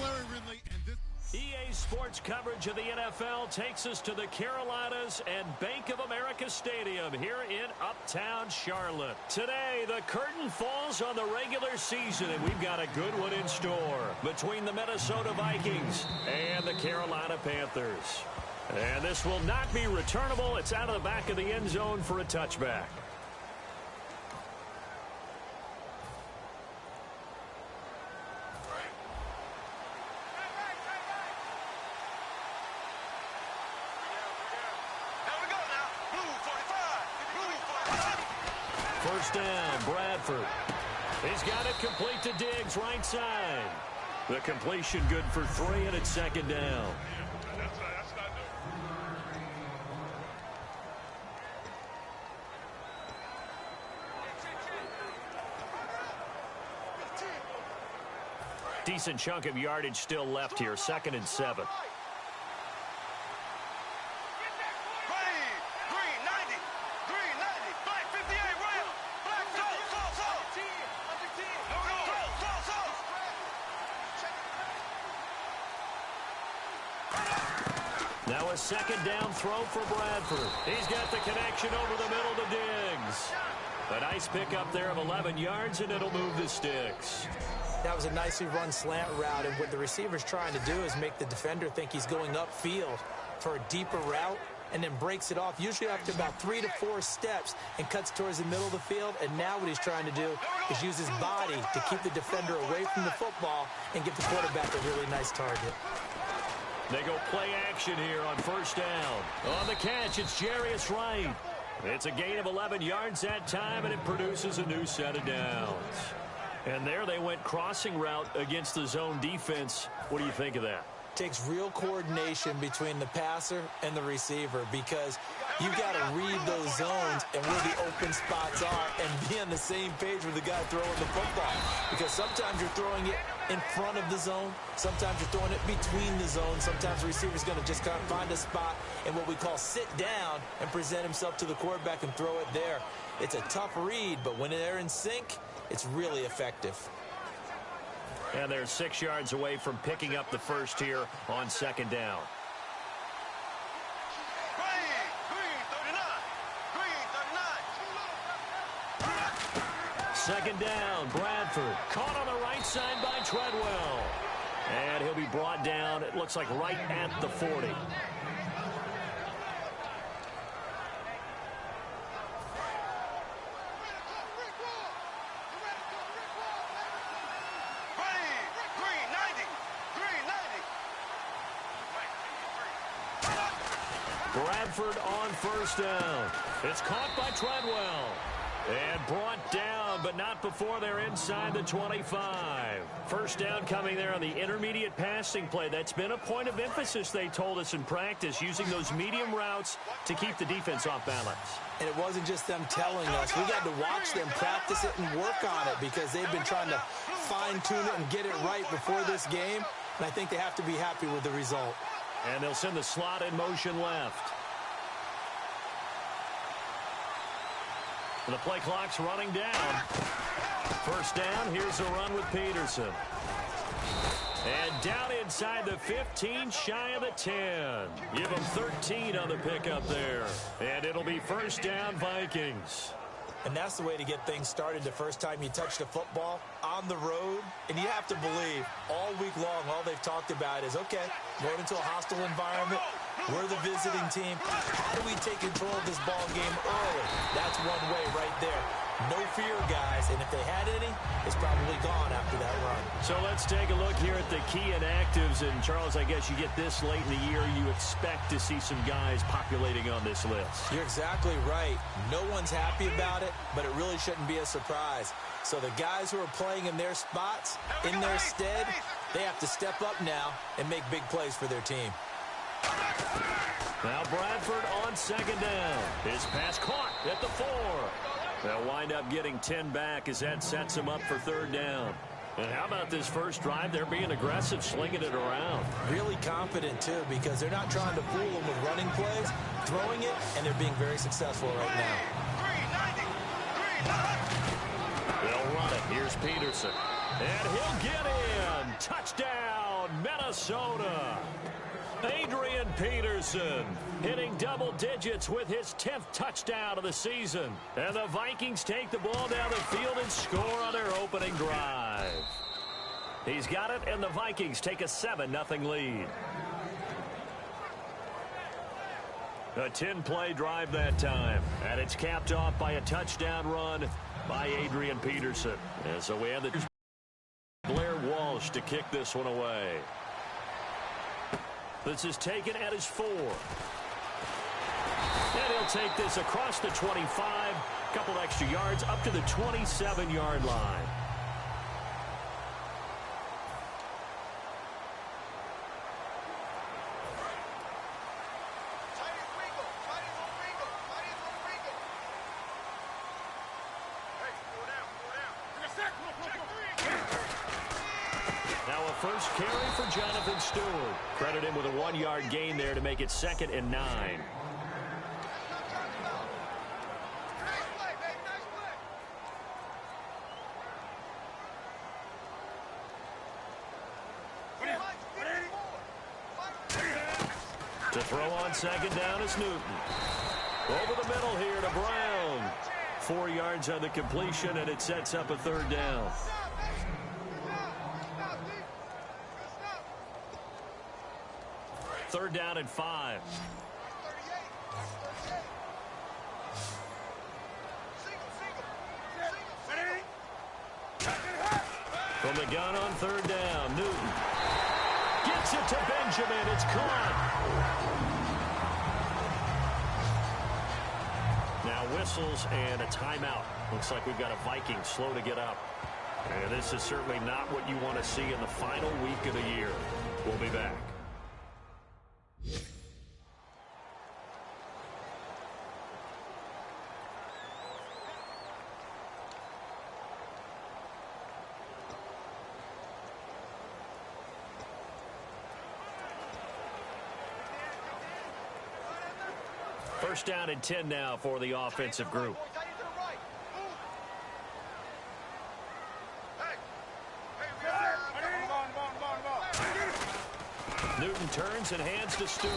Larry Ridley, and this EA Sports coverage of the NFL takes us to the Carolinas and Bank of America Stadium here in Uptown Charlotte. Today, the curtain falls on the regular season, and we've got a good one in store between the Minnesota Vikings and the Carolina Panthers. And this will not be returnable. It's out of the back of the end zone for a touchback. First down, Bradford. He's got it complete to Diggs, right side. The completion good for 3, and it's second down. Decent chunk of yardage still left here, 2nd and 7. Now a second down throw for Bradford. He's got the connection over the middle to Diggs. A nice pickup there of 11 yards, and it'll move the sticks. That was a nicely run slant route, and what the receiver's trying to do is make the defender think he's going upfield for a deeper route, and then breaks it off, usually after about 3 to 4 steps, and cuts towards the middle of the field. And now what he's trying to do is use his body to keep the defender away from the football and give the quarterback a really nice target. They go play action here on first down. On the catch, it's Jarius Wright. It's a gain of 11 yards that time, and it produces a new set of downs. And there they went crossing route against the zone defense. What do you think of that? Takes real coordination between the passer and the receiver, because you got to read those zones and where the open spots are and be on the same page with the guy throwing the football. Because sometimes you're throwing it in front of the zone. Sometimes you're throwing it between the zones. Sometimes the receiver's going to just kind of find a spot and what we call sit down and present himself to the quarterback and throw it there. It's a tough read, but when they're in sync, it's really effective. And they're 6 yards away from picking up the first here on second down. Second down, Bradford. Caught on the right side by Treadwell. And he'll be brought down, it looks like right at the 40. Bradford on first down. It's caught by Treadwell. And brought down, but not before they're inside the 25. First down coming there on the intermediate passing play. That's been a point of emphasis, they told us in practice, using those medium routes to keep the defense off balance. And it wasn't just them telling us. We got to watch them practice it and work on it, because they've been trying to fine-tune it and get it right before this game. And I think they have to be happy with the result. And they'll send the slot in motion left. The play clock's running down. First down, here's a run with Peterson. And down inside the 15, shy of the 10. Give them 13 on the pickup there. And it'll be first down, Vikings. And that's the way to get things started the first time you touch the football on the road. And you have to believe all week long, all they've talked about is, okay, going into a hostile environment, we're the visiting team. How do we take control of this ball game early? That's one way right there. No fear, guys. And if they had any, it's probably gone after that run. So let's take a look here at the key inactives. And, Charles, I guess you get this late in the year, you expect to see some guys populating on this list. You're exactly right. No one's happy about it, but it really shouldn't be a surprise. So the guys who are playing in their spots, in their stead, they have to step up now and make big plays for their team. Now Bradford on second down. His pass caught at the 4. They'll wind up getting 10 back as that sets them up for third down. And how about this first drive? They're being aggressive, slinging it around. Really confident, too, because they're not trying to fool them with running plays, throwing it, and they're being very successful right now. They'll run it. Here's Peterson. And he'll get in. Touchdown, Minnesota. Adrian Peterson hitting double digits with his 10th touchdown of the season. And the Vikings take the ball down the field and score on their opening drive. He's got it, and the Vikings take a 7-0 lead. A 10-play drive that time, and it's capped off by a touchdown run by Adrian Peterson. And so we have the Blair Walsh to kick this one away. This is taken at his 4. And he'll take this across the 25, a couple extra yards up to the 27-yard line. First carry for Jonathan Stewart. Credit him with a 1-yard gain there to make it 2nd and 9. To throw on 2nd down is Newton. Over the middle here to Brown. 4 yards on the completion, and it sets up a 3rd down. Third down and 5. From the gun on 3rd down, Newton gets it to Benjamin. It's caught. Now whistles and a timeout. Looks like we've got a Viking slow to get up. And this is certainly not what you want to see in the final week of the year. We'll be back. First down and 10 now for the offensive group. Newton turns and hands to Stewart.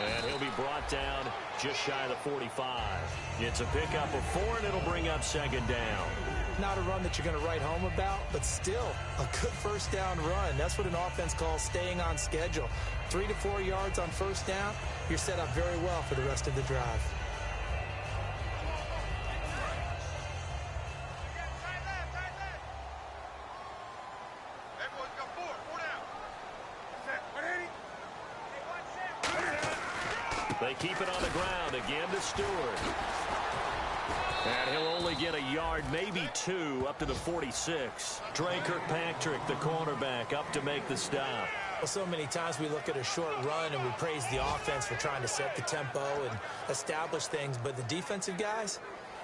And he'll be brought down just shy of the 45. It's a pickup of 4, and it'll bring up 2nd down. Not a run that you're going to write home about, but still a good first down run. That's what an offense calls staying on schedule. 3 to 4 yards on first down, you're set up very well for the rest of the drive. They keep it on the ground again to Stewart. And he'll only get a yard, maybe 2, up to the 46. Trey Kirkpatrick, the cornerback, up to make the stop. Well, so many times we look at a short run and we praise the offense for trying to set the tempo and establish things. But the defensive guys,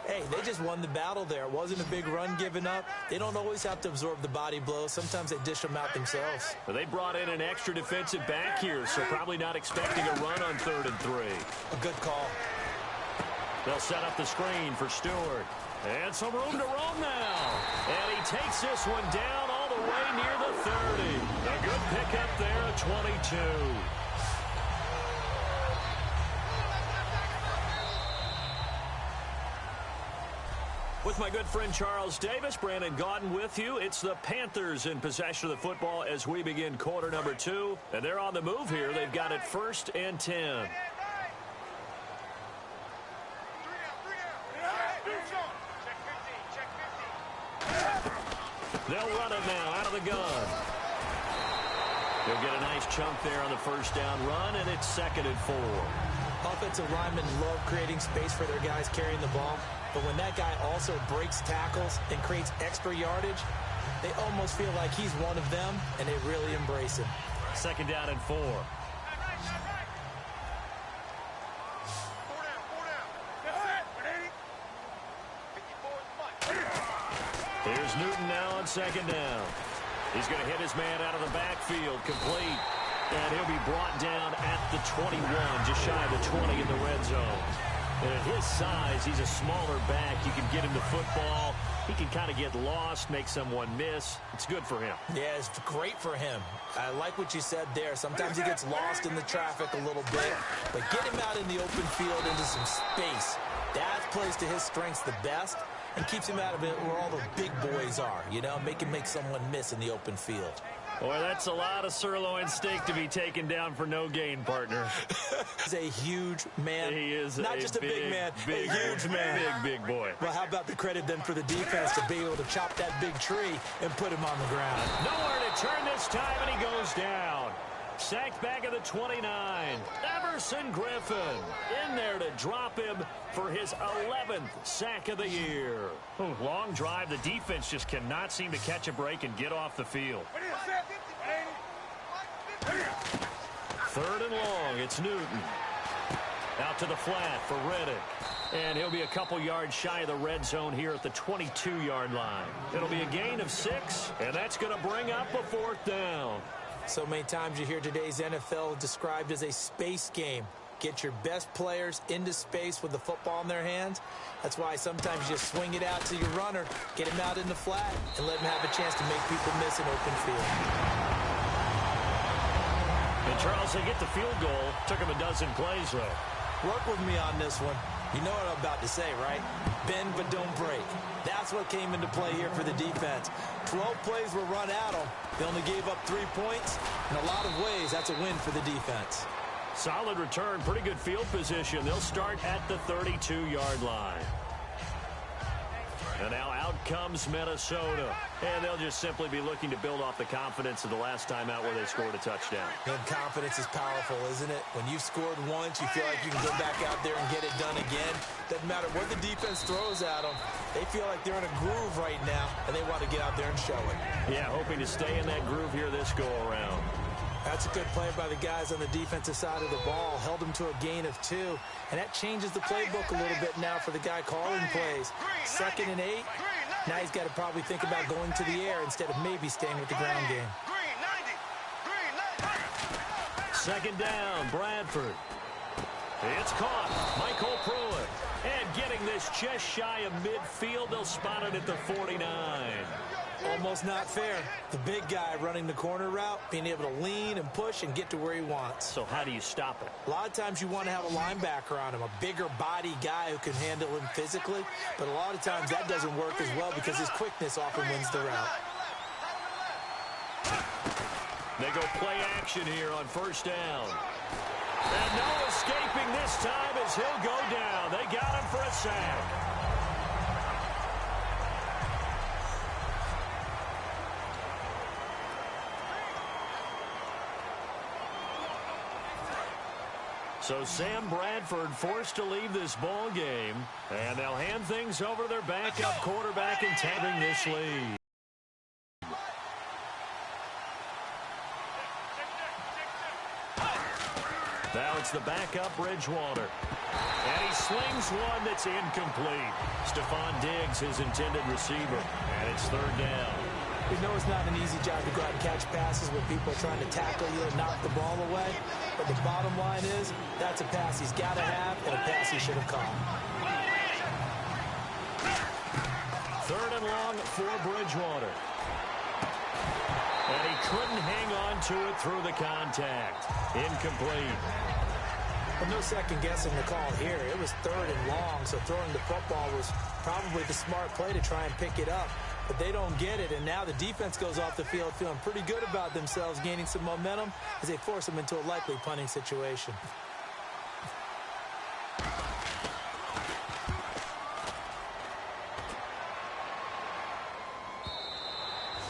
hey, they just won the battle there. It wasn't a big run given up. They don't always have to absorb the body blows. Sometimes they dish them out themselves. Well, they brought in an extra defensive back here, so probably not expecting a run on 3rd and 3. A good call. They'll set up the screen for Stewart. And some room to roam now. And he takes this one down all the way near the 30. A good pickup there at 22. With my good friend Charles Davis, Brandon Gaudin with you. It's the Panthers in possession of the football as we begin quarter number 2. And they're on the move here. They've got it 1st and 10. They'll run it now out of the gun. They'll get a nice chunk there on the first down run, and it's 2nd and 4. Offensive linemen love creating space for their guys carrying the ball, but when that guy also breaks tackles and creates extra yardage, they almost feel like he's one of them, and they really embrace him. 2nd down and 4. Here's Newton now on 2nd down. He's going to hit his man out of the backfield, complete. And he'll be brought down at the 21, just shy of the 20 in the red zone. And at his size, he's a smaller back. You can get him the football. He can kind of get lost, make someone miss. It's good for him. Yeah, it's great for him. I like what you said there. Sometimes he gets lost in the traffic a little bit, but get him out in the open field into some space. That plays to his strengths the best and keeps him out of it where all the big boys are, you know, make him make someone miss in the open field. Boy, that's a lot of sirloin steak to be taken down for no gain, partner. He's a huge man. He is not just a big man, a huge man. Big boy. Well, how about the credit then for the defense to be able to chop that big tree and put him on the ground? Nowhere to turn this time, and he goes down. Sacked back at the 29. Everson Griffin in there to drop him for his 11th sack of the year. Ooh, long drive. The defense just cannot seem to catch a break and get off the field. Third and long. It's Newton. Out to the flat for Reddick. And he'll be a couple yards shy of the red zone here at the 22-yard line. It'll be a gain of 6, and that's going to bring up a 4th down. So many times you hear today's NFL described as a space game. Get your best players into space with the football in their hands. That's why sometimes you just swing it out to your runner, get him out in the flat, and let him have a chance to make people miss an open field. And Charles, they get the field goal. Took him a dozen plays, though. Work with me on this one. You know what I'm about to say, right? Bend but don't break. That's what came into play here for the defense. 12 plays were run at them. They only gave up 3 points. In a lot of ways, that's a win for the defense. Solid return, pretty good field position. They'll start at the 32-yard line. And now out comes Minnesota. And they'll just simply be looking to build off the confidence of the last time out where they scored a touchdown. And confidence is powerful, isn't it? When you've scored once, you feel like you can go back out there and get it done again. Doesn't matter what the defense throws at them. They feel like they're in a groove right now, and they want to get out there and show it. Yeah, hoping to stay in that groove here this go-around. That's a good play by the guys on the defensive side of the ball. Held them to a gain of 2. And that changes the playbook a little bit now for the guy calling plays. 2nd and 8. Now he's got to probably think about going to the air instead of maybe staying with the ground game. 2nd down, Bradford. It's caught. Michael Pruitt. And getting this just shy of midfield. They'll spot it at the 49. Almost not fair. The big guy running the corner route, being able to lean and push and get to where he wants. So how do you stop it? A lot of times you want to have a linebacker on him, a bigger body guy who can handle him physically. But a lot of times that doesn't work as well because his quickness often wins the route. They go play action here on 1st down. And no escaping this time as he'll go down. They got him for a sack. So Sam Bradford forced to leave this ball game, and they'll hand things over to their backup quarterback and taking this lead. Now it's the backup Bridgewater. And he slings one that's incomplete. Stephon Diggs, his intended receiver. And it's 3rd down. We know it's not an easy job to go out and catch passes when people are trying to tackle you and knock the ball away. But the bottom line is, that's a pass he's got to have and a pass he should have caught. 3rd and long for Bridgewater. And he couldn't hang on to it through the contact. Incomplete. Well, no second guessing the call here. It was 3rd and long, so throwing the football was probably the smart play to try and pick it up. But they don't get it, and now the defense goes off the field feeling pretty good about themselves, gaining some momentum as they force them into a likely punting situation.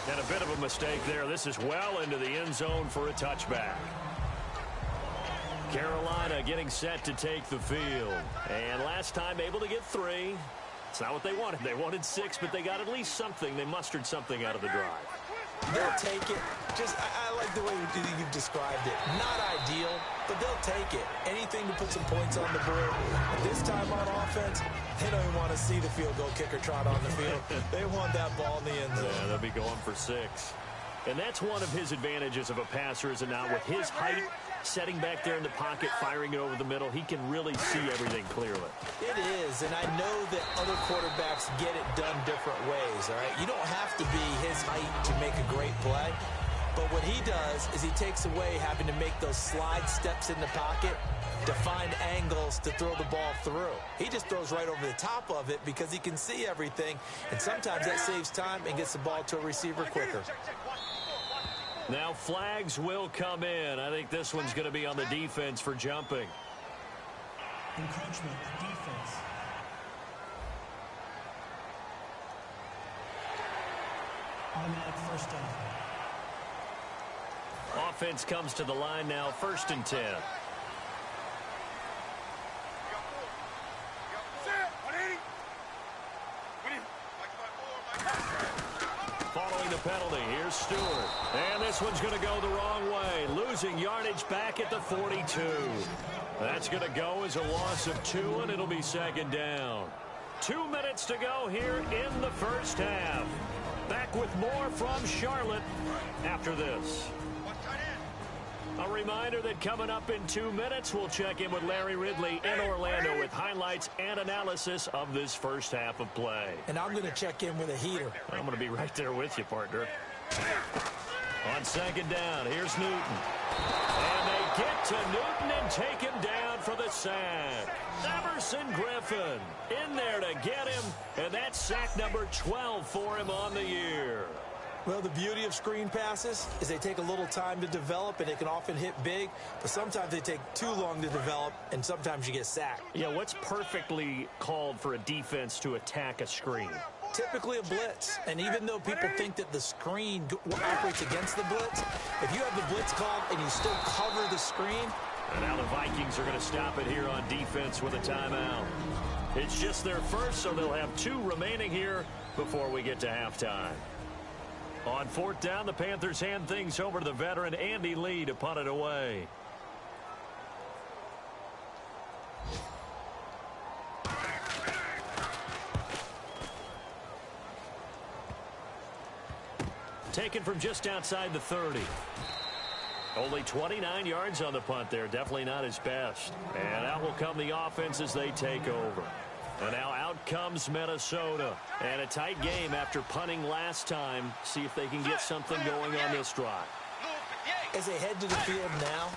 And a bit of a mistake there. This is well into the end zone for a touchback. Carolina getting set to take the field. And last time able to get 3. It's not what they wanted. They wanted 6, but they got at least something. They mustered something out of the drive. They'll take it. I like the way you've described it. Not ideal, but they'll take it. Anything to put some points on the board. But this time on offense, they don't even want to see the field goal kicker trot on the field. They want that ball in the end zone. Yeah, they'll be going for 6. And that's one of his advantages of a passer, is it not? With his height, setting back there in the pocket, firing it over the middle, he can really see everything clearly. It is, and I know that other quarterbacks get it done different ways, all right? You don't have to be his height to make a great play, but what he does is he takes away having to make those slide steps in the pocket to find angles to throw the ball through. He just throws right over the top of it because he can see everything, and sometimes that saves time and gets the ball to a receiver quicker. Now flags will come in. I think this one's going to be on the defense for jumping. Encroachment, defense. Automatic first down. Offense comes to the line now, 1st and 10. Following the penalty, here's Stewart. And this one's going to go the wrong way, losing yardage back at the 42. That's going to go as a loss of 2, and it'll be 2nd down. 2 minutes to go here in the first half. Back with more from Charlotte after this. A reminder that coming up in 2 minutes, we'll check in with Larry Ridley in Orlando with highlights and analysis of this first half of play. And I'm going to check in with a heater. I'm going to be right there with you, partner. On 2nd down, here's Newton. And they get to Newton and take him down for the sack. Emerson Griffin in there to get him, and that's sack number 12 for him on the year. Well, the beauty of screen passes is they take a little time to develop, and they can often hit big, but sometimes they take too long to develop, and sometimes you get sacked. Yeah, what's perfectly called for a defense to attack a screen? Typically a blitz, and even though people think that the screen operates against the blitz, if you have the blitz called and you still cover the screen. And now the Vikings are going to stop it here on defense with a timeout. It's just their first, so they'll have 2 remaining here before we get to halftime. On 4th down, the Panthers hand things over to the veteran Andy Lee to punt it away. Taken from just outside the 30. Only 29 yards on the punt there. Definitely not his best. And out will come the offense as they take over. And now out comes Minnesota. And a tight game after punting last time. See if they can get something going on this drive. As they head to the field now,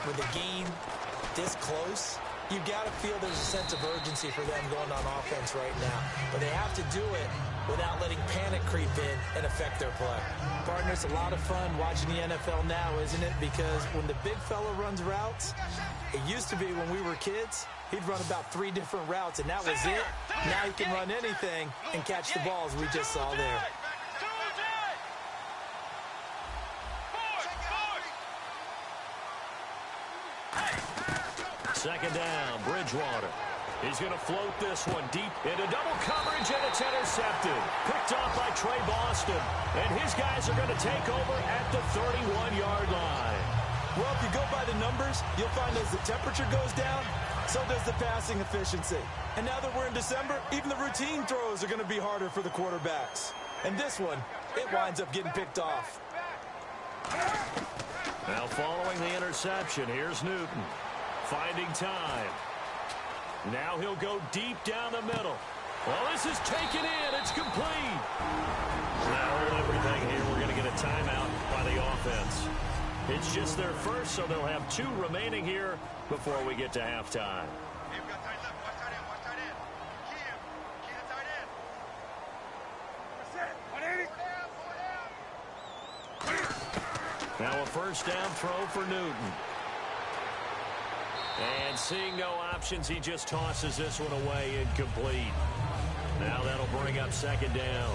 with the game this close, you got to feel there's a sense of urgency for them going on offense right now. But they have to do it without letting panic creep in and affect their play. Partner, it's a lot of fun watching the NFL now, isn't it? Because when the big fella runs routes, it used to be when we were kids, he'd run about 3 different routes, and that was it. Now he can run anything and catch the balls we just saw there. Second down, Bridgewater. He's going to float this one deep into double coverage, and it's intercepted. Picked off by Trey Boston, and his guys are going to take over at the 31-yard line. Well, if you go by the numbers, you'll find as the temperature goes down, so does the passing efficiency. And now that we're in December, even the routine throws are going to be harder for the quarterbacks. And this one, it winds up getting picked off. Now following the interception, here's Newton. Finding time. Now he'll go deep down the middle. Well, this is taken in. It's complete. Now hold everything here. We're going to get a timeout by the offense. It's just their first, so they'll have 2 remaining here before we get to halftime. Now a first down throw for Newton. And seeing no options, he just tosses this one away, incomplete. Now that'll bring up 2nd down.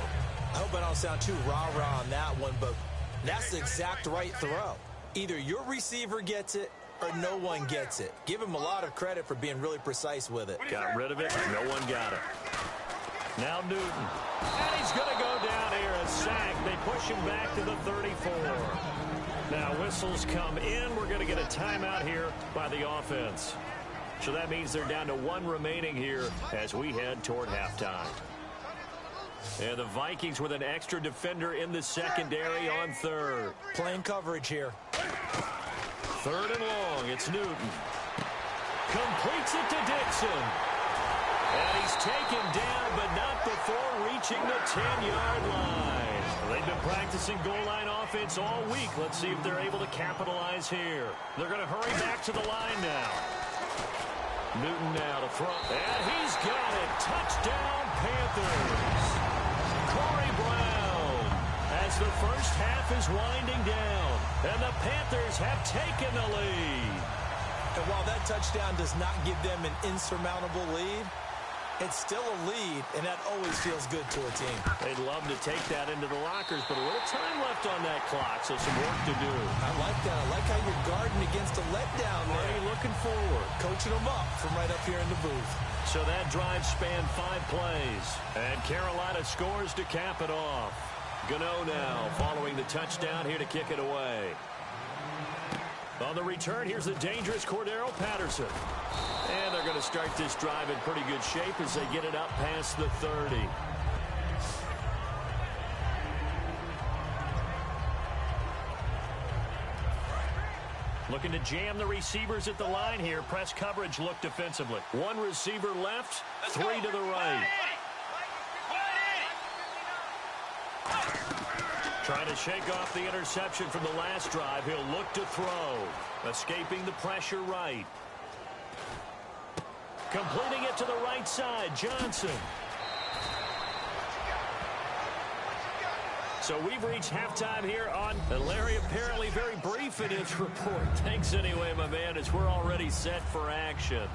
I hope I don't sound too rah-rah on that one, but that's the exact right throw. Either your receiver gets it or no one gets it. Give him a lot of credit for being really precise with it. Got rid of it. No one got it. Now Newton. And he's going to go down here. A sack. They push him back to the 34. Now whistles come in. We're going to get a timeout here by the offense. So that means they're down to 1 remaining here as we head toward halftime. And the Vikings with an extra defender in the secondary on third. Playing coverage here. Third and long. It's Newton. Completes it to Dixon. And he's taken down, but not before reaching the 10-yard line. They've been practicing goal line offense all week. Let's see if they're able to capitalize here. They're going to hurry back to the line now. Newton now to throw. And he's got it. Touchdown, Panthers. Corey Brown as the first half is winding down. And the Panthers have taken the lead. And while that touchdown does not give them an insurmountable lead, it's still a lead, and that always feels good to a team. They'd love to take that into the lockers, but a little time left on that clock, so some work to do. I like that. I like how you're guarding against a letdown there. Already looking forward. Coaching them up from right up here in the booth. So that drive spanned 5 plays, and Carolina scores to cap it off. Gano now following the touchdown here to kick it away. On the return, here's the dangerous Cordero Patterson. And they're going to start this drive in pretty good shape as they get it up past the 30. Looking to jam the receivers at the line here. Press coverage look defensively. 1 receiver left, 3 to the right. Trying to shake off the interception from the last drive. He'll look to throw. Escaping the pressure right. Completing it to the right side, Johnson. So we've reached halftime here on, and Larry apparently very brief in his report. Thanks anyway, my man, as we're already set for action.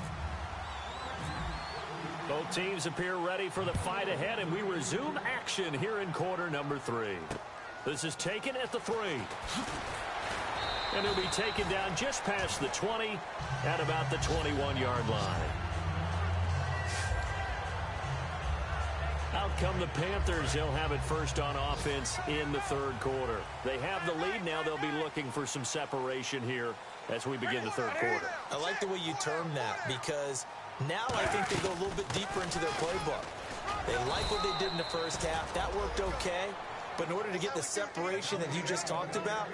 Both teams appear ready for the fight ahead, and we resume action here in quarter number 3. This is taken at the 3. And he'll be taken down just past the 20 at about the 21-yard line. Out come the Panthers. They'll have it first on offense in the 3rd quarter. They have the lead now. They'll be looking for some separation here as we begin the 3rd quarter. I like the way you term that, because now I think they go a little bit deeper into their playbook. They like what they did in the first half. That worked okay. But in order to get the separation that you just talked about,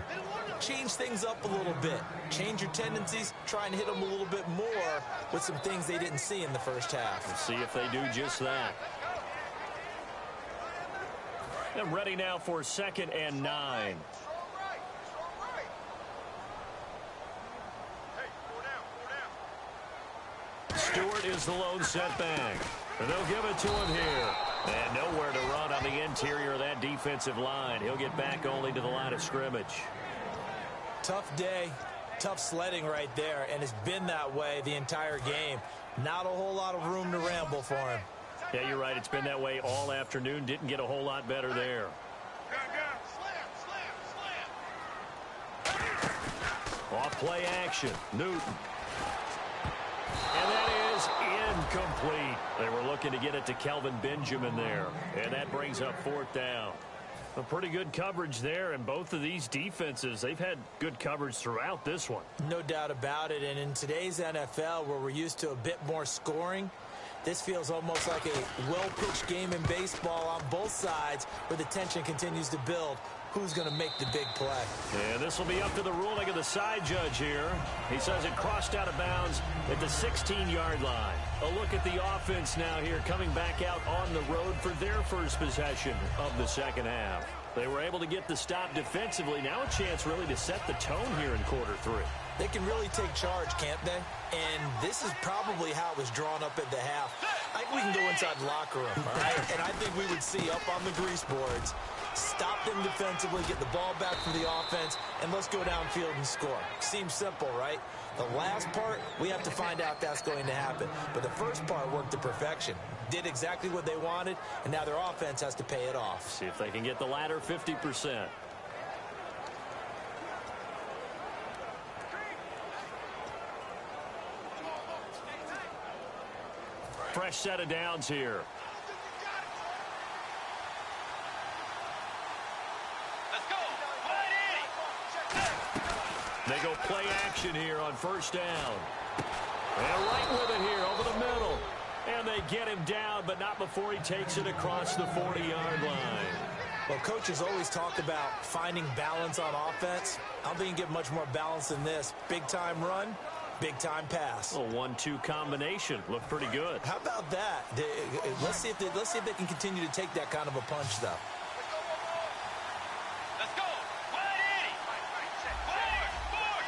change things up a little bit. Change your tendencies, try and hit them a little bit more with some things they didn't see in the first half. Let's see if they do just that. And ready now for 2nd and 9. Stewart is the lone setback. And they'll give it to him here. And nowhere to run on the interior of that defensive line. He'll get back only to the line of scrimmage. Tough day, tough sledding right there, and it's been that way the entire game. Not a whole lot of room to ramble for him. Yeah, you're right. It's been that way all afternoon. Didn't get a whole lot better there. Off play action. Newton. And that is incomplete. They were looking to get it to Kelvin Benjamin there. And that brings up 4th down. A pretty good coverage there, and both of these defenses, they've had good coverage throughout this one. No doubt about it. And in today's NFL, where we're used to a bit more scoring, this feels almost like a well-pitched game in baseball on both sides where the tension continues to build. Who's going to make the big play? And this will be up to the ruling of the side judge here. He says it crossed out of bounds at the 16-yard line. A look at the offense now here, coming back out on the road for their first possession of the 2nd half. They were able to get the stop defensively. Now a chance really to set the tone here in quarter 3. They can really take charge, can't they? And this is probably how it was drawn up at the half. I think we can go inside the locker room, all right? And I think we would see up on the grease boards, stop them defensively, get the ball back from the offense, and let's go downfield and score. Seems simple, right? The last part, we have to find out if that's going to happen. But the first part worked to perfection. Did exactly what they wanted, and now their offense has to pay it off. See if they can get the latter 50%. Fresh set of downs here. They go play action here on 1st down. And right with it here over the middle. And they get him down, but not before he takes it across the 40-yard line. Well, coaches always talk about finding balance on offense. I don't think you get much more balance than this. Big-time run, big-time pass. A 1-2 combination. Looked pretty good. How about that? Let's see if they can continue to take that kind of a punch, though. Let's go. 180. Forward.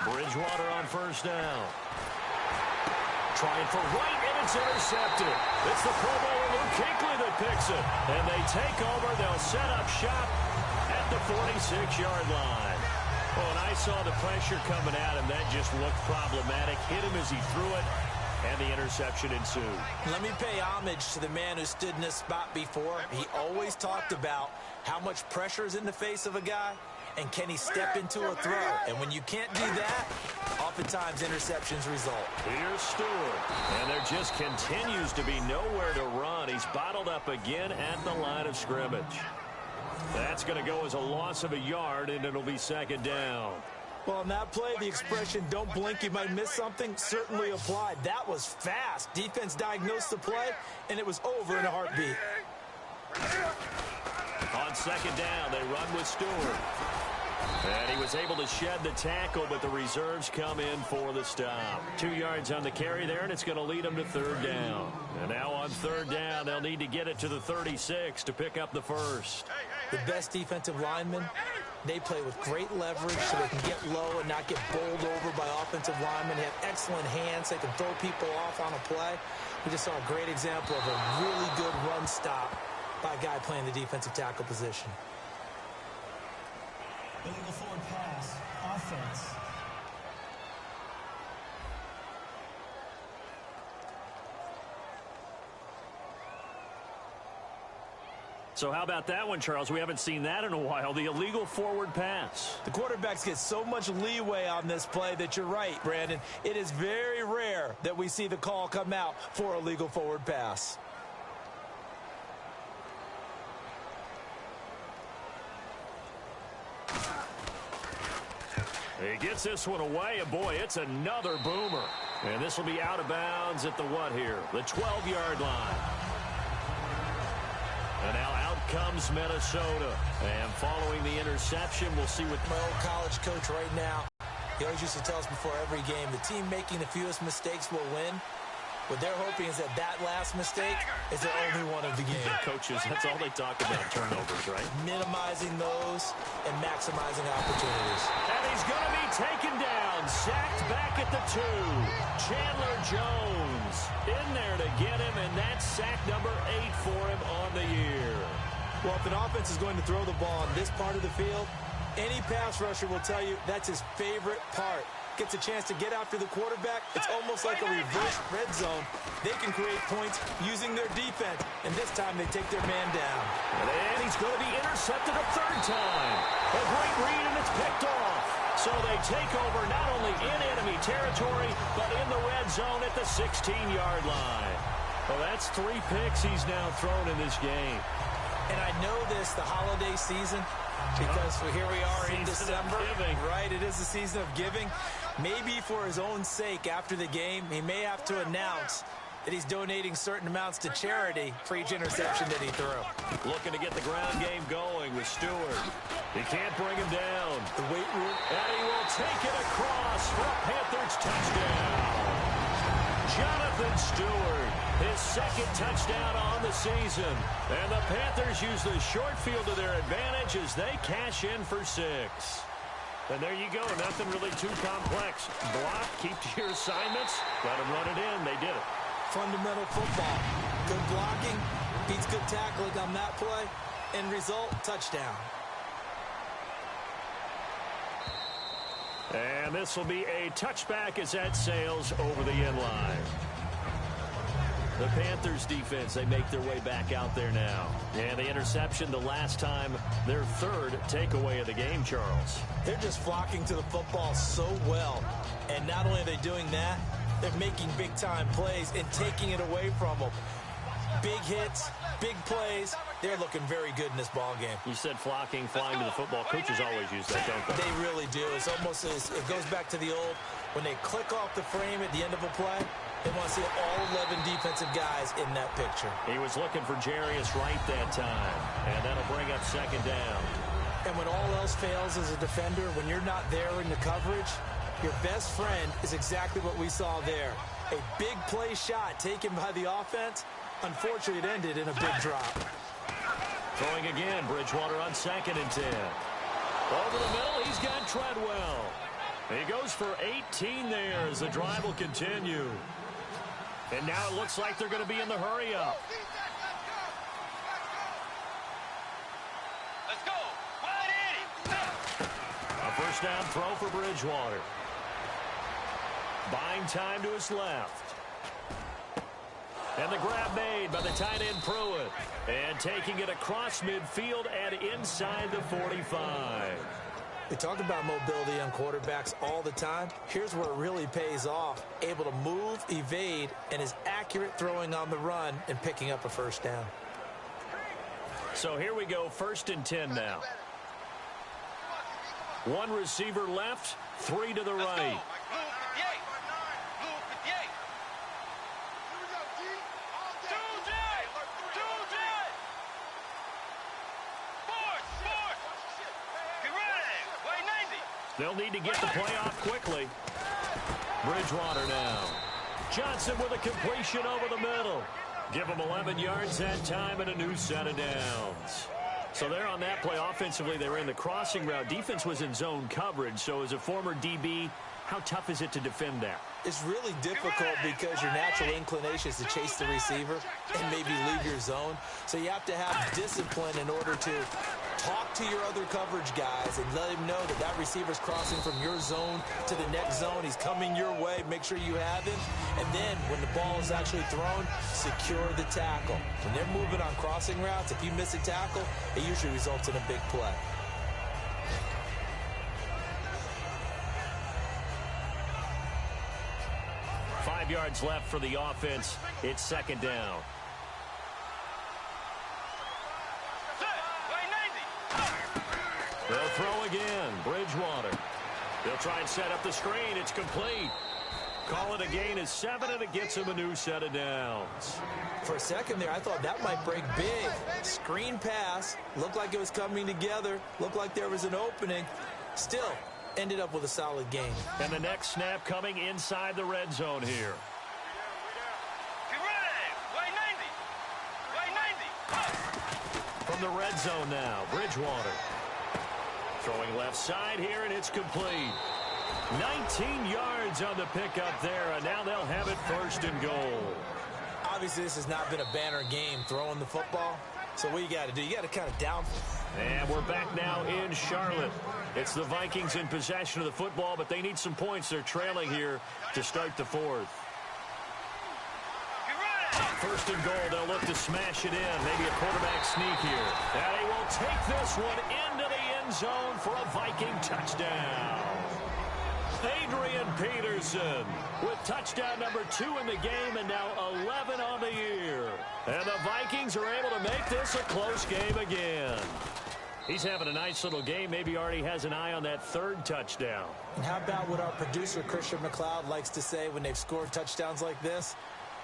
Bridgewater on first down. Trying for right, and it's intercepted. It's the Pro Bowler Luke Kuechly that picks it. And they take over. They'll set up shop at the 46-yard line. Oh, and I saw the pressure coming at him. That just looked problematic. Hit him as he threw it, and the interception ensued. Let me pay homage to the man who stood in this spot before. He always talked about how much pressure is in the face of a guy, and can he step into a throw? And when you can't do that, oftentimes interceptions result. Here's Stewart, and there just continues to be nowhere to run. He's bottled up again at the line of scrimmage. That's going to go as a loss of a yard, and it'll be second down. Well, on that play, the expression, don't blink, you might miss something, certainly applied. That was fast. Defense diagnosed the play, and it was over in a heartbeat. On second down, they run with Stewart. And he was able to shed the tackle, but the reserves come in for the stop. 2 yards on the carry there, and it's going to lead them to third down. And now on third down, they'll need to get it to the 36 to pick up the first. The best defensive linemen, they play with great leverage so they can get low and not get bowled over by offensive linemen. They have excellent hands. They can throw people off on a play. We just saw a great example of a really good run stop by a guy playing the defensive tackle position. Illegal forward pass. Offense. So how about that one, Charles? We haven't seen that in a while. The illegal forward pass. The quarterbacks get so much leeway on this play that you're right, Brandon. It is very rare that we see the call come out for a legal forward pass. He gets this one away, and boy, it's another boomer. And this will be out of bounds at the what here? The 12-yard line. And now out comes Minnesota. And following the interception, we'll see what my old college coach right now, he always used to tell us before every game, the team making the fewest mistakes will win. What they're hoping is that last mistake is their only one of the game. Coaches, that's all they talk about, turnovers, right? Minimizing those and maximizing opportunities. And he's going to be taken down, sacked back at the 2. Chandler Jones in there to get him, and that's sack number 8 for him on the year. Well, if an offense is going to throw the ball on this part of the field, any pass rusher will tell you that's his favorite part. Gets a chance to get after the quarterback. It's almost like a reverse red zone. They can create points using their defense, and this time they take their man down. And he's going to be intercepted a third time. A great read, and it's picked off. So they take over not only in enemy territory, but in the red zone at the 16-yard line. Well, that's 3 picks he's now thrown in this game. And I know this, the holiday season, because here we are in December, right? It is the season of giving. Maybe for his own sake, after the game, he may have to announce that he's donating certain amounts to charity for each interception that he threw. Looking to get the ground game going with Stewart. He can't bring him down. The weight rule. And he will take it across for a Panthers touchdown. Jonathan Stewart, his second touchdown on the season. And the Panthers use the short field to their advantage as they cash in for 6. And there you go, nothing really too complex. Block, keep to your assignments, let them run it in. They did it. Fundamental football. Good blocking, beats good tackling on that play, and result, touchdown. And this will be a touchback as that sails over the end line. The Panthers defense, they make their way back out there now. And the interception the last time, their third takeaway of the game, Charles. They're just flocking to the football so well. And not only are they doing that, they're making big-time plays and taking it away from them. Big hits, big plays. They're looking very good in this ball game. You said flying to the football. Coaches always use that, don't they? They really do. It's almost as it goes back to the old, when they click off the frame at the end of a play, they want to see all 11 defensive guys in that picture. He was looking for Jarius Wright that time, and that'll bring up second down. And when all else fails as a defender, when you're not there in the coverage, your best friend is exactly what we saw there. A big play shot taken by the offense. Unfortunately, it ended in a big drop. Throwing again, Bridgewater on 2nd and 10. Over the middle, he's got Treadwell. He goes for 18 there as the drive will continue. And now it looks like they're going to be in the hurry-up. Let's go. Wide Eddie. A first down throw for Bridgewater. Buying time to his left. And the grab made by the tight end Pruitt. And taking it across midfield and inside the 45. We talk about mobility on quarterbacks all the time. Here's where it really pays off. Able to move, evade, and is accurate throwing on the run and picking up a first down. So here we go, 1st and 10 now. One receiver left, 3 to the right. They'll need to get the play off quickly. Bridgewater now. Johnson with a completion over the middle. Give him 11 yards that time and a new set of downs. So they're on that play offensively. They were in the crossing route. Defense was in zone coverage. So as a former DB, how tough is it to defend that? It's really difficult because your natural inclination is to chase the receiver and maybe leave your zone. So you have to have discipline in order to talk to your other coverage guys and let him know that that receiver's crossing from your zone to the next zone. He's coming your way. Make sure you have him. And then when the ball is actually thrown, secure the tackle. When they're moving on crossing routes, if you miss a tackle, it usually results in a big play. Five yards left for the offense. It's 2nd down. They'll throw again. Bridgewater. They'll try and set up the screen. It's complete. Call it a gain of 7, and it gets him a new set of downs. For a second there, I thought that might break big. Screen pass. Looked like it was coming together. Looked like there was an opening. Still, ended up with a solid gain. And the next snap coming inside the red zone here. From the red zone now, Bridgewater. Throwing left side here, and it's complete. 19 yards on the pickup there, and now they'll have it 1st and goal. Obviously, this has not been a banner game throwing the football. So what you got to do, you got to kind of down. And we're back now in Charlotte. It's the Vikings in possession of the football, but they need some points. They're trailing here to start the 4th. 1st and goal, they'll look to smash it in. Maybe a quarterback sneak here. And he will take this one into the end zone for a Viking touchdown. Adrian Peterson with touchdown number 2 in the game and now 11 on the year. And the Vikings are able to make this a close game again. He's having a nice little game. Maybe already has an eye on that 3rd touchdown. And how about what our producer, Christian McLeod, likes to say when they've scored touchdowns like this?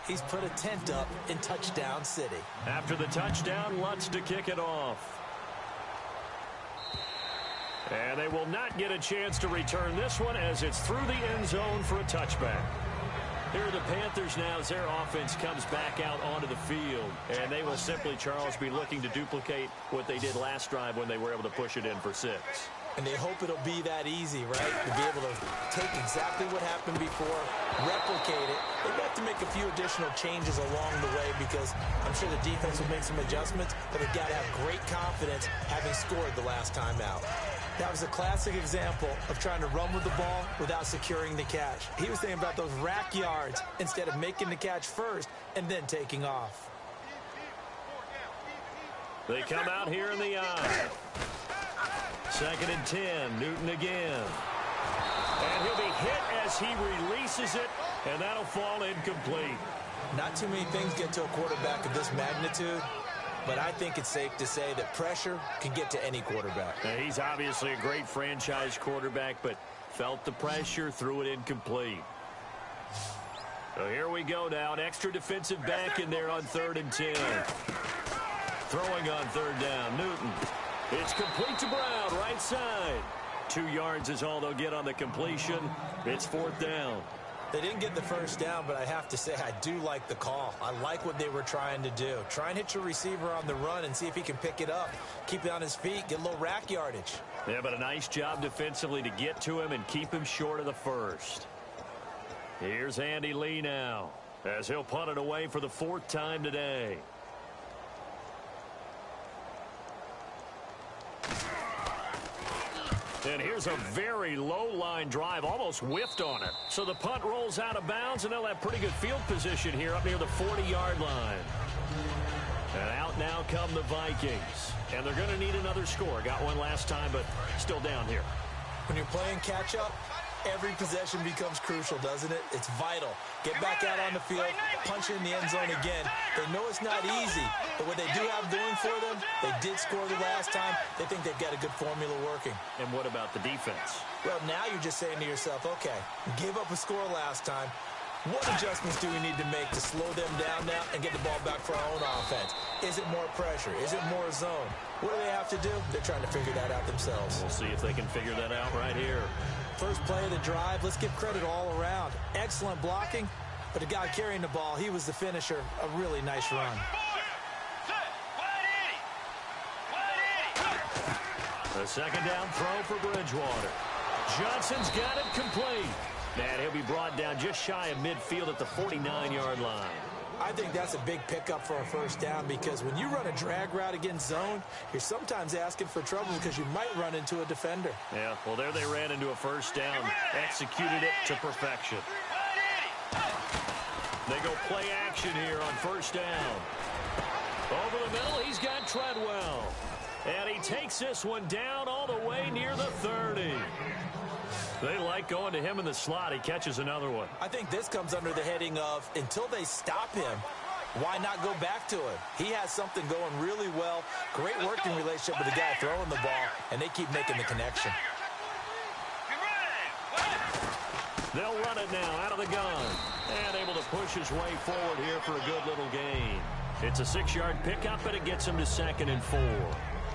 He's put a tent up in Touchdown City. After the touchdown, Lutz to kick it off. And they will not get a chance to return this one as it's through the end zone for a touchback. Here are the Panthers now as their offense comes back out onto the field. And they will simply, Charles, be looking to duplicate what they did last drive when they were able to push it in for 6. And they hope it'll be that easy, right? To be able to take exactly what happened before, replicate it. They've got to make a few additional changes along the way because I'm sure the defense will make some adjustments, but they've got to have great confidence having scored the last time out. That was a classic example of trying to run with the ball without securing the catch. He was thinking about those rack yards instead of making the catch first and then taking off. They come out here in the eye. 2nd and 10, Newton again. And he'll be hit as he releases it, and that'll fall incomplete. Not too many things get to a quarterback of this magnitude, but I think it's safe to say that pressure can get to any quarterback. Now, he's obviously a great franchise quarterback, but felt the pressure, threw it incomplete. So here we go now. An extra defensive back in there on 3rd and 10. Throwing on 3rd down, Newton. It's complete to Brown, right side. 2 yards is all they'll get on the completion. It's 4th down. They didn't get the first down, but I have to say I do like the call. I like what they were trying to do. Try and hit your receiver on the run and see if he can pick it up. Keep it on his feet, get a little rack yardage. Yeah, but a nice job defensively to get to him and keep him short of the first. Here's Andy Lee now, as he'll punt it away for the 4th time today. And here's a very low-line drive, almost whiffed on it. So the punt rolls out of bounds, and they'll have pretty good field position here up near the 40-yard line. And out now come the Vikings. And they're going to need another score. Got one last time, but still down here. When you're playing catch-up, every possession becomes crucial, doesn't it? It's vital. Get back out on the field, punch in the end zone again. They know it's not easy, but what they do have going for them, they did score the last time. They think they've got a good formula working. And what about the defense? Well, now you're just saying to yourself, okay, we gave up a score last time. What adjustments do we need to make to slow them down now and get the ball back for our own offense? Is it more pressure? Is it more zone? What do they have to do? They're trying to figure that out themselves. We'll see if they can figure that out right here. First play of the drive, let's give credit all around. Excellent blocking, but the guy carrying the ball, he was the finisher. A really nice run. The second down throw for Bridgewater. Johnson's got it complete. And he'll be brought down just shy of midfield at the 49-yard line. I think that's a big pickup for a first down because when you run a drag route against zone, you're sometimes asking for trouble because you might run into a defender. Yeah, well, there they ran into a first down, executed it to perfection. They go play action here on first down. Over the middle, he's got Treadwell. And he takes this one down all the way near the 30. They like going to him in the slot. He catches another one. I think this comes under the heading of until they stop him, why not go back to it? He has something going really well. Great working relationship with the guy throwing the ball, and they keep making the connection. They'll run it now out of the gun. And able to push his way forward here for a good little gain. It's a 6-yard pickup, and it gets him to 2nd and 4.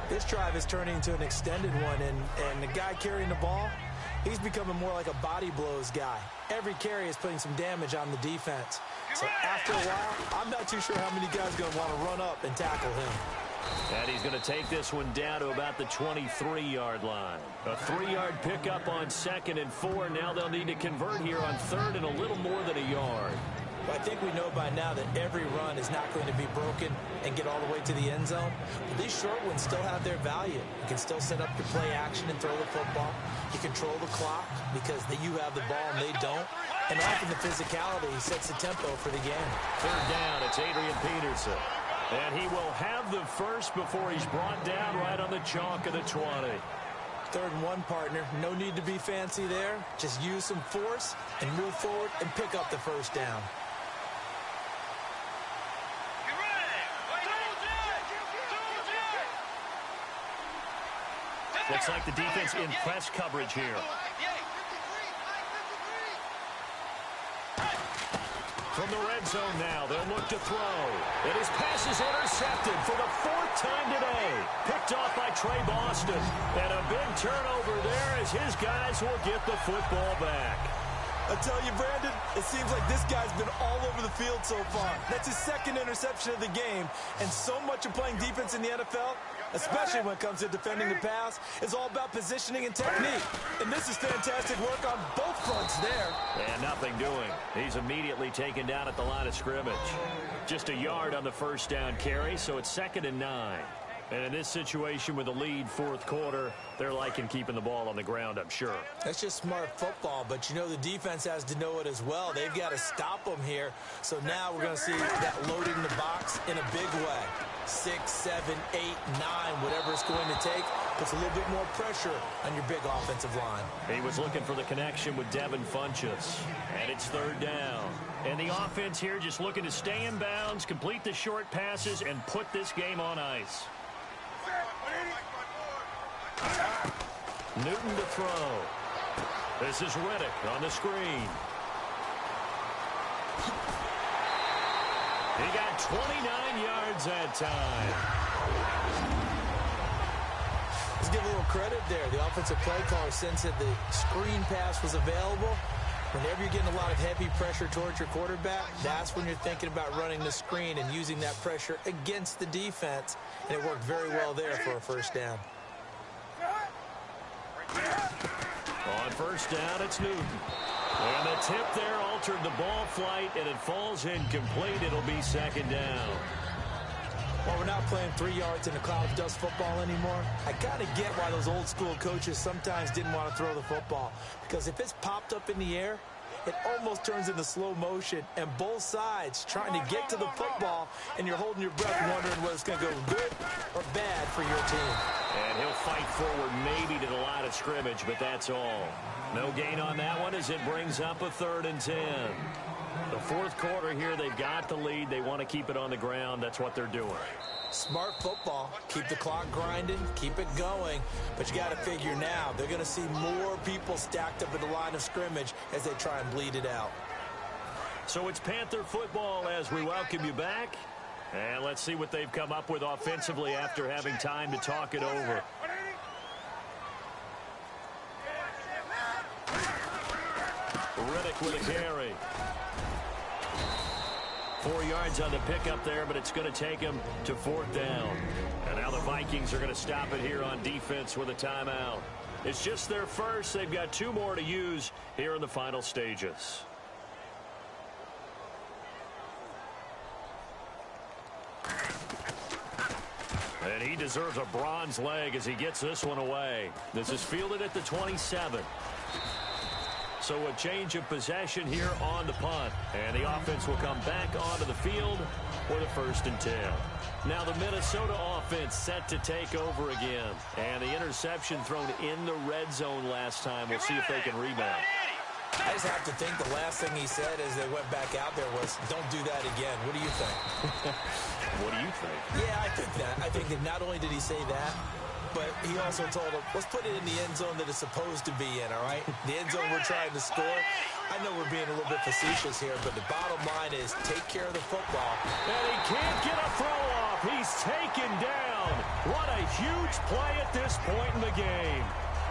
This drive is turning into an extended one, and the guy carrying the ball, he's becoming more like a body blows guy. Every carry is putting some damage on the defense. So after a while, I'm not too sure how many guys are going to want to run up and tackle him. And he's going to take this one down to about the 23-yard line. A 3-yard pickup on 2nd and 4. Now they'll need to convert here on 3rd and a little more than a yard. Well, I think we know by now that every run is not going to be broken and get all the way to the end zone. But these short ones still have their value. You can still set up your play action and throw the football. You control the clock because you have the ball and they don't. And often the physicality sets the tempo for the game. 3rd down, it's Adrian Peterson. And he will have the first before he's brought down right on the chalk of the 20. 3rd and 1, partner. No need to be fancy there. Just use some force and move forward and pick up the first down. Looks like the defense in press coverage here. From the red zone now, they'll look to throw. And his pass is intercepted for the 4th time today. Picked off by Trey Boston. And a big turnover there as his guys will get the football back. I tell you, Brandon, it seems like this guy's been all over the field so far. That's his 2nd interception of the game. And so much of playing defense in the NFL, especially when it comes to defending the pass, is all about positioning and technique. And this is fantastic work on both fronts there. And nothing doing. He's immediately taken down at the line of scrimmage. Just a yard on the first down carry, so it's 2nd and 9. And in this situation with the lead 4th quarter, they're liking keeping the ball on the ground, I'm sure. That's just smart football, but you know the defense has to know it as well. They've got to stop them here. So now we're going to see that loaded in the box in a big way. 6, 7, 8, 9, whatever it's going to take, puts a little bit more pressure on your big offensive line. He was looking for the connection with Devin Funchess, and it's 3rd down. And the offense here just looking to stay in bounds, complete the short passes, and put this game on ice. Newton to throw. This is Riddick on the screen. He got 29 yards that time. Let's give a little credit there. The offensive play caller sensed that the screen pass was available. Whenever you're getting a lot of heavy pressure towards your quarterback, that's when you're thinking about running the screen and using that pressure against the defense. And it worked very well there for a first down. On first down, it's Newton. And the tip there altered the ball flight, and it falls incomplete. It'll be second down. Well, we're not playing 3 yards in a cloud of dust football anymore. I kind of get why those old school coaches sometimes didn't want to throw the football. Because if it's popped up in the air, it almost turns into slow motion. And both sides trying to get to the football, and you're holding your breath wondering whether it's going to go good or bad for your team. And he'll fight forward maybe to the line of scrimmage, but that's all. No gain on that one as it brings up a 3rd and 10. The fourth quarter here, they've got the lead. They want to keep it on the ground. That's what they're doing. Smart football. Keep the clock grinding. Keep it going. But you got to figure now, they're going to see more people stacked up at the line of scrimmage as they try and bleed it out. So it's Panther football as we welcome you back. And let's see what they've come up with offensively after having time to talk it over. Riddick with a carry. 4 yards on the pickup there, but it's going to take him to 4th down. And now the Vikings are going to stop it here on defense with a timeout. It's just their first. They've got 2 more to use here in the final stages. And he deserves a bronze leg as he gets this one away. This is fielded at the 27. So a change of possession here on the punt. And the offense will come back onto the field for the 1st and 10. Now the Minnesota offense set to take over again. And the interception thrown in the red zone last time. We'll see if they can rebound. I just have to think the last thing he said as they went back out there was, don't do that again. What do you think? What do you think? Yeah, I think that. I think that not only did he say that, but he also told him, let's put it in the end zone that it's supposed to be in, all right? The end zone we're trying to score. I know we're being a little bit facetious here, but the bottom line is take care of the football. And he can't get a throw off. He's taken down. What a huge play at this point in the game.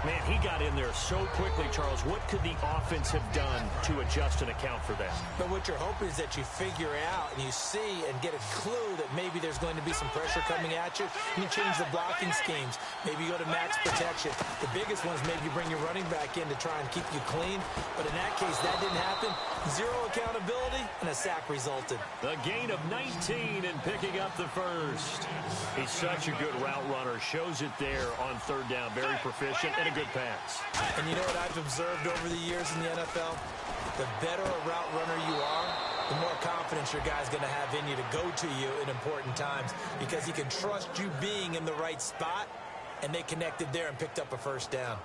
Man, he got in there so quickly, Charles. What could the offense have done to adjust and account for that? But what you're hoping is that you figure out and you see and get a clue that maybe there's going to be some pressure coming at you. And you change the blocking schemes. Maybe you go to max protection. The biggest one is maybe you bring your running back in to try and keep you clean. But in that case, that didn't happen. 0 accountability, and a sack resulted. The gain of 19 and picking up the first. He's such a good route runner. Shows it there on 3rd down. Very proficient and a good pass. And you know what I've observed over the years in the NFL? The better a route runner you are, the more confidence your guy's going to have in you to go to you in important times because he can trust you being in the right spot, and they connected there and picked up a 1st down.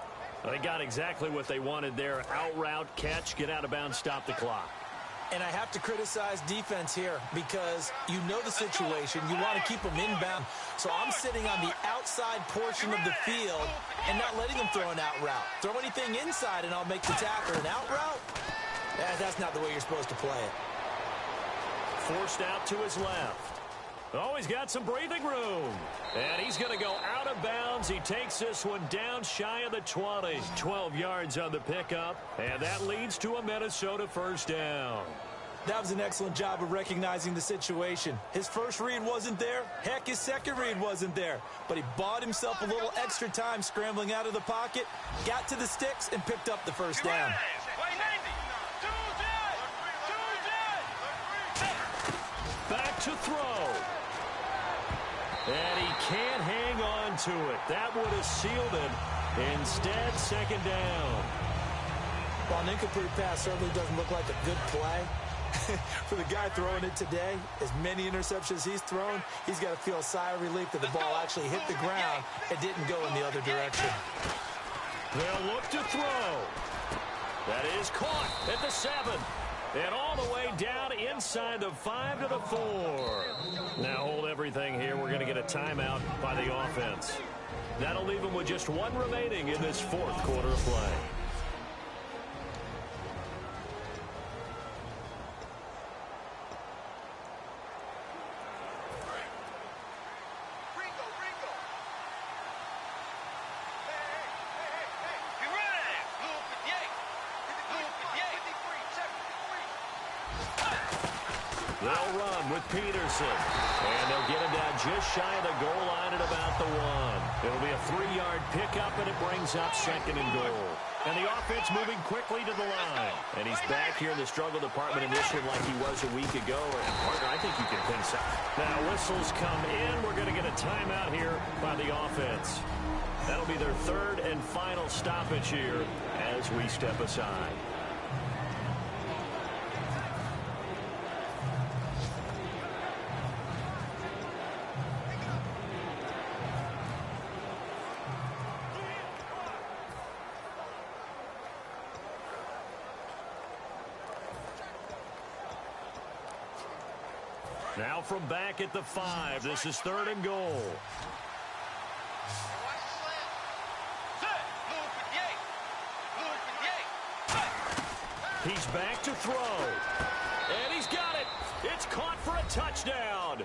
They got exactly what they wanted there. Out route, catch, get out of bounds, stop the clock. And I have to criticize defense here because you know the situation. You want to keep them inbound. So I'm sitting on the outside portion of the field and not letting them throw an out route. Throw anything inside and I'll make the tackle. An out route? That's not the way you're supposed to play it. Forced out to his left. Oh, he's got some breathing room. And he's going to go out of bounds. He takes this one down shy of the 20. 12 yards on the pickup. And that leads to a Minnesota 1st down. That was an excellent job of recognizing the situation. His first read wasn't there. Heck, his second read wasn't there. But he bought himself a little extra time scrambling out of the pocket, got to the sticks, and picked up the 1st down. Back to throw. And he can't hang on to it. That would have sealed it. Instead, 2nd down. While an incomplete pass certainly doesn't look like a good play, for the guy throwing it today, as many interceptions he's thrown, he's got to feel a sigh of relief that the ball actually hit the ground and didn't go in the other direction. They'll look to throw. That is caught at the 7. And all the way down inside the 5 to the 4. Now hold everything here. We're going to get a timeout by the offense. That'll leave them with just one remaining in this fourth quarter of play. They'll run with Peterson. And they'll get him down just shy of the goal line at about the 1. It'll be a 3-yard pickup, and it brings up 2nd and goal. And the offense moving quickly to the line. And he's back here in the struggle department in this one like he was a week ago. And, partner, I think you can pin something. Now, whistles come in. We're going to get a timeout here by the offense. That'll be their 3rd and final stoppage here as we step aside. Now from back at the 5, this is 3rd and goal. He's back to throw. And he's got it. It's caught for a touchdown.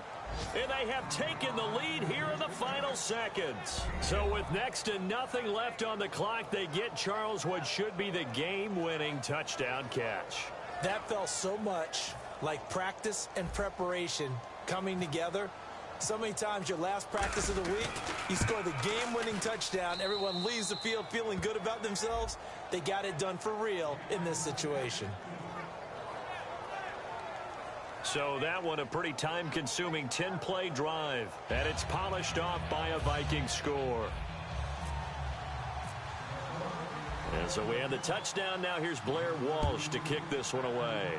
And they have taken the lead here in the final seconds. So with next to nothing left on the clock, they get Charles what should be the game-winning touchdown catch. That felt so much like practice and preparation coming together. So many times your last practice of the week, you score the game-winning touchdown. Everyone leaves the field feeling good about themselves. They got it done for real in this situation. So that one a pretty time-consuming 10-play drive. And it's polished off by a Viking score. And so we have the touchdown. Now here's Blair Walsh to kick this one away.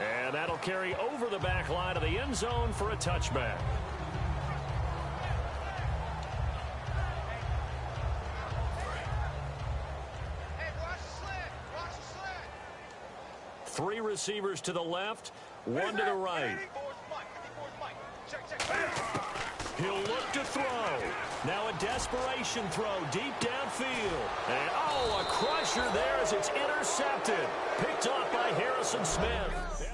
And that'll carry over the back line of the end zone for a touchback. Hey, watch the slant. Watch the slant. 3 receivers to the left, 1 to the right. He'll look to throw. Now a desperation throw deep downfield. And, oh, a crusher there as it's intercepted. Picked off by Harrison Smith.